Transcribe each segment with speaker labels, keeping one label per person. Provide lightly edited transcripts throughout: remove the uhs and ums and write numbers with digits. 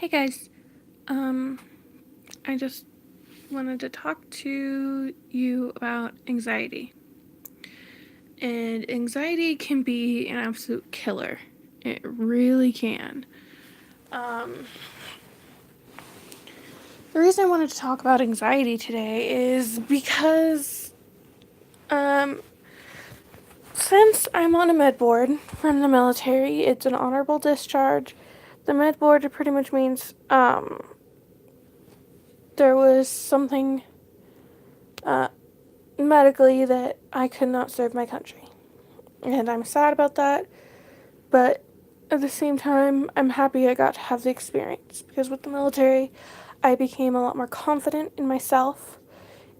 Speaker 1: Hey guys, I just wanted to talk to you about anxiety. And anxiety can be an absolute killer. It really can. Um, the reason I wanted to talk about anxiety today is because, um, since I'm on a med board from the military, it's an honorable discharge. The med board pretty much means, there was something, uh, medically that I could not serve my country. And I'm sad about that, but at the same time, I'm happy I got to have the experience because with the military, I became a lot more confident in myself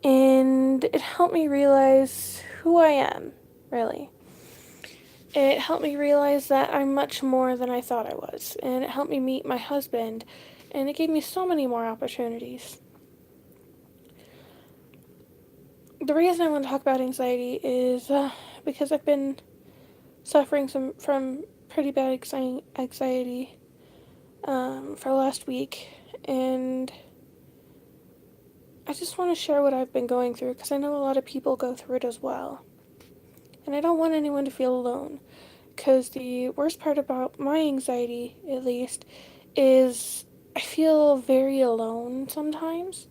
Speaker 1: and it helped me realize who I am, really. It helped me realize that I'm much more than I thought I was, and it helped me meet my husband, and it gave me so many more opportunities. The reason I want to talk about anxiety is because I've been suffering from pretty bad anxiety for last week, and I just want to share what I've been going through because I know a lot of people go through it as well. And I don't want anyone to feel alone because the worst part about my anxiety, at least, is I feel very alone sometimes.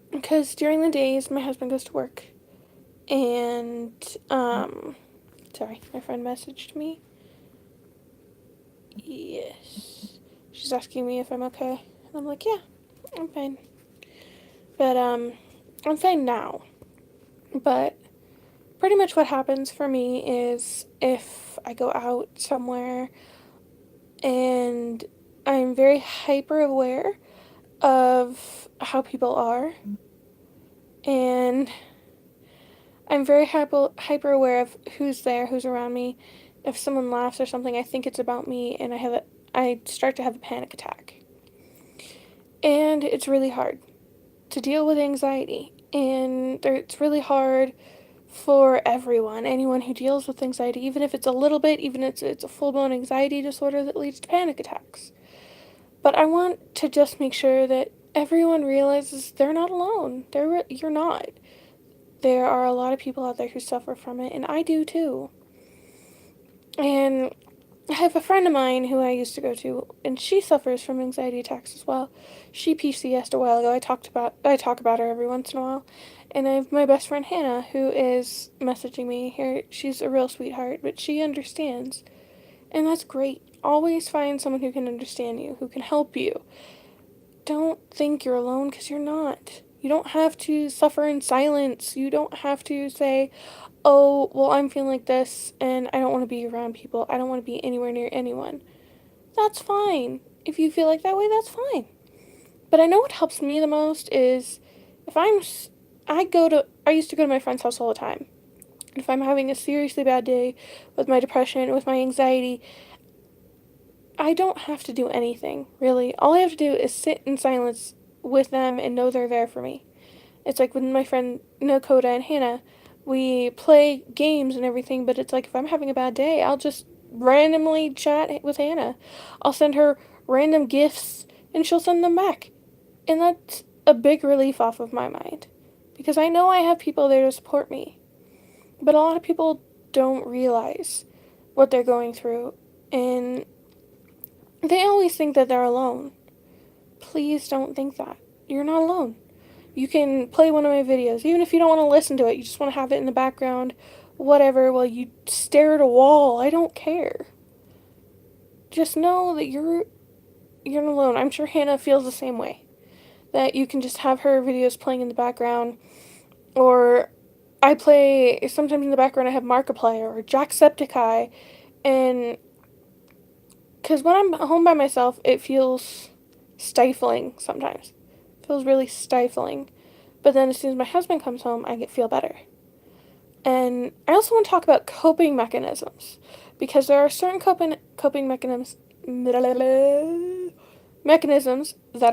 Speaker 1: Because during the days, my husband goes to work, and, sorry, my friend messaged me. Yes. She's asking me if I'm okay. And I'm like, yeah, I'm fine. But, I'm fine now. But pretty much what happens for me is if I go out somewhere and I'm very hyper aware of how people are, and I'm very hyper aware of who's there, who's around me. If someone laughs or something, I think it's about me, and I start to have a panic attack. And it's really hard to deal with anxiety, and it's really hard for everyone, anyone who deals with anxiety, even if it's a little bit, even if it's a full-blown anxiety disorder that leads to panic attacks. But I want to just make sure that everyone realizes they're not alone. You're not. There are a lot of people out there who suffer from it, and I do too. And I have a friend of mine who I used to go to, and she suffers from anxiety attacks as well. She PCS'd a while ago. I talk about her every once in a while. And I have my best friend Hannah, who is messaging me here. She's a real sweetheart, but she understands. And that's great. Always find someone who can understand you, who can help you. Don't think you're alone because you're not. You don't have to suffer in silence. You don't have to say, oh, well, I'm feeling like this and I don't want to be around people. I don't want to be anywhere near anyone. That's fine. If you feel like that way, that's fine. But I know what helps me the most is if I used to go to my friend's house all the time. If I'm having a seriously bad day with my depression, with my anxiety, I don't have to do anything, really. All I have to do is sit in silence with them and know they're there for me. It's like with my friend Nakoda and Hannah, we play games and everything, but it's like if I'm having a bad day, I'll just randomly chat with Hannah. I'll send her random gifts and she'll send them back. And that's a big relief off of my mind. Because I know I have people there to support me. But a lot of people don't realize what they're going through. And they always think that they're alone. Please don't think that. You're not alone. You can play one of my videos, even if you don't want to listen to it, you just want to have it in the background, whatever, while you stare at a wall. I don't care. Just know that you're not alone. I'm sure Hannah feels the same way. That you can just have her videos playing in the background, or I play sometimes in the background. I have Markiplier or Jacksepticeye, and because when I'm home by myself, it feels stifling sometimes. It feels really stifling. But then as soon as my husband comes home, feel better. And I also want to talk about coping mechanisms because there are certain coping mechanisms that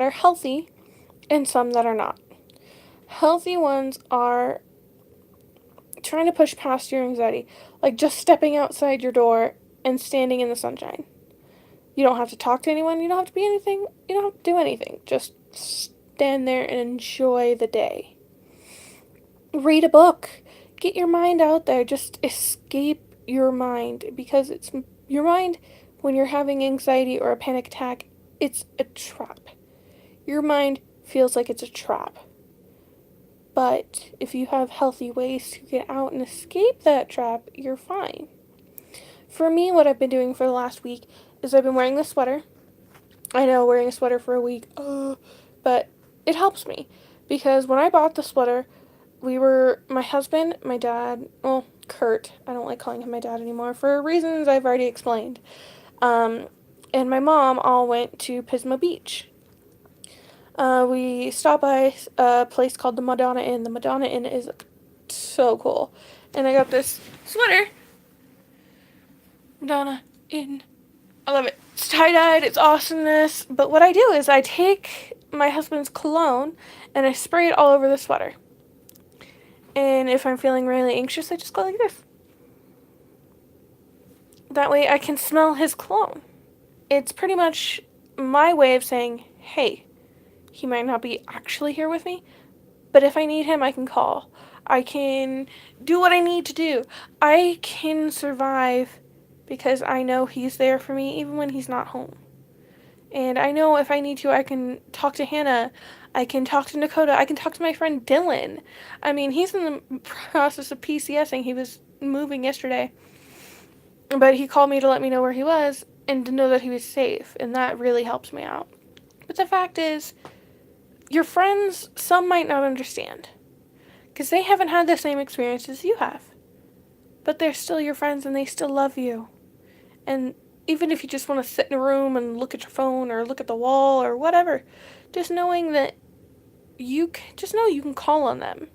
Speaker 1: are healthy and some that are not. Healthy ones are trying to push past your anxiety, like just stepping outside your door and standing in the sunshine. You don't have to talk to anyone. You don't have to be anything. You don't have to do anything. Just stand there and enjoy the day. Read a book. Get your mind out there. Just escape your mind, because it's your mind, when you're having anxiety or a panic attack, it's a trap. Your mind feels like it's a trap. But if you have healthy ways to get out and escape that trap, you're fine. For me, what I've been doing for the last week is I've been wearing this sweater. I know, wearing a sweater for a week, but it helps me. Because when I bought the sweater, my husband, my dad, well, Kurt, I don't like calling him my dad anymore for reasons I've already explained, and my mom all went to Pismo Beach. We stopped by a place called the Madonna Inn. The Madonna Inn is so cool. And I got this sweater. Madonna Inn. I love it. It's tie-dyed. It's awesomeness. But what I do is I take my husband's cologne and I spray it all over the sweater. And if I'm feeling really anxious, I just go like this. That way I can smell his cologne. It's pretty much my way of saying, hey, he might not be actually here with me, but if I need him, I can call. I can do what I need to do. I can survive because I know he's there for me even when he's not home. And I know if I need to, I can talk to Hannah. I can talk to Dakota. I can talk to my friend Dylan. I mean, he's in the process of PCSing. He was moving yesterday. But he called me to let me know where he was and to know that he was safe. And that really helps me out. But the fact is, your friends, some might not understand, because they haven't had the same experiences you have. But they're still your friends and they still love you. And even if you just want to sit in a room and look at your phone or look at the wall or whatever, just knowing that just know you can call on them.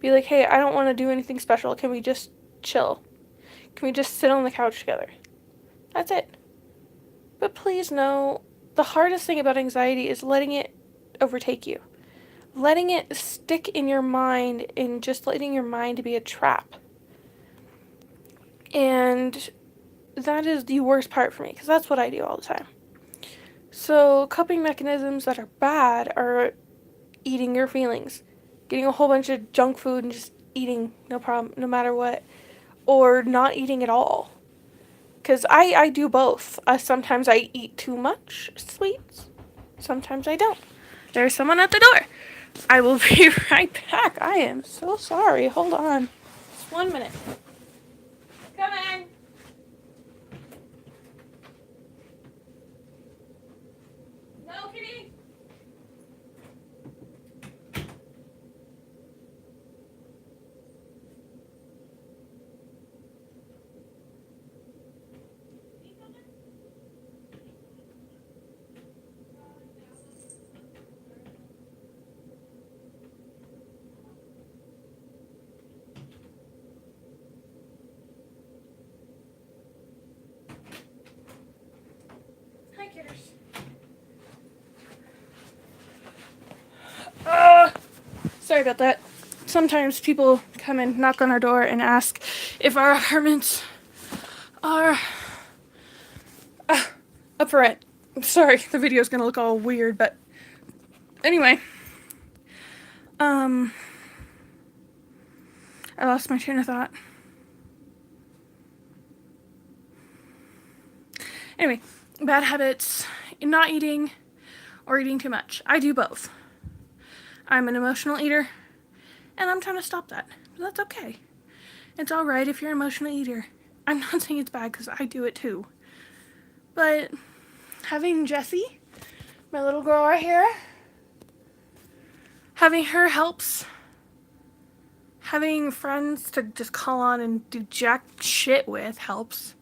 Speaker 1: Be like, hey, I don't want to do anything special. Can we just chill? Can we just sit on the couch together? That's it. But please know, the hardest thing about anxiety is letting it overtake you. Letting it stick in your mind and just letting your mind be a trap. And that is the worst part for me, because that's what I do all the time. So coping mechanisms that are bad are eating your feelings, getting a whole bunch of junk food and just eating, no problem, no matter what, or not eating at all. Because I do both. Sometimes I eat too much sweets, sometimes I don't. There's someone at the door. I will be right back. I am so sorry. Hold on. Just 1 minute. Come in. No, kitty. Hi, kidders. Sorry about that. Sometimes people come and knock on our door and ask if our apartments are up for rent. Sorry, the video's gonna look all weird, but anyway. I lost my train of thought. Anyway, bad habits, not eating or eating too much. I do both. I'm an emotional eater, and I'm trying to stop that. But that's okay. It's alright if you're an emotional eater. I'm not saying it's bad, because I do it too. But having Jessie, my little girl right here, having her helps. Having friends to just call on and do jack shit with helps.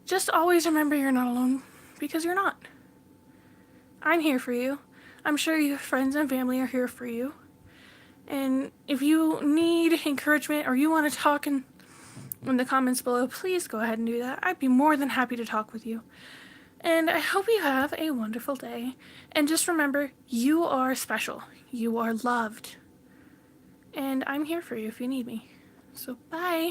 Speaker 1: Just always remember you're not alone, because you're not. I'm here for you. I'm sure your friends and family are here for you. And if you need encouragement or you want to talk in the comments below, please go ahead and do that. I'd be more than happy to talk with you. And I hope you have a wonderful day. And just remember, you are special. You are loved. And I'm here for you if you need me. So bye.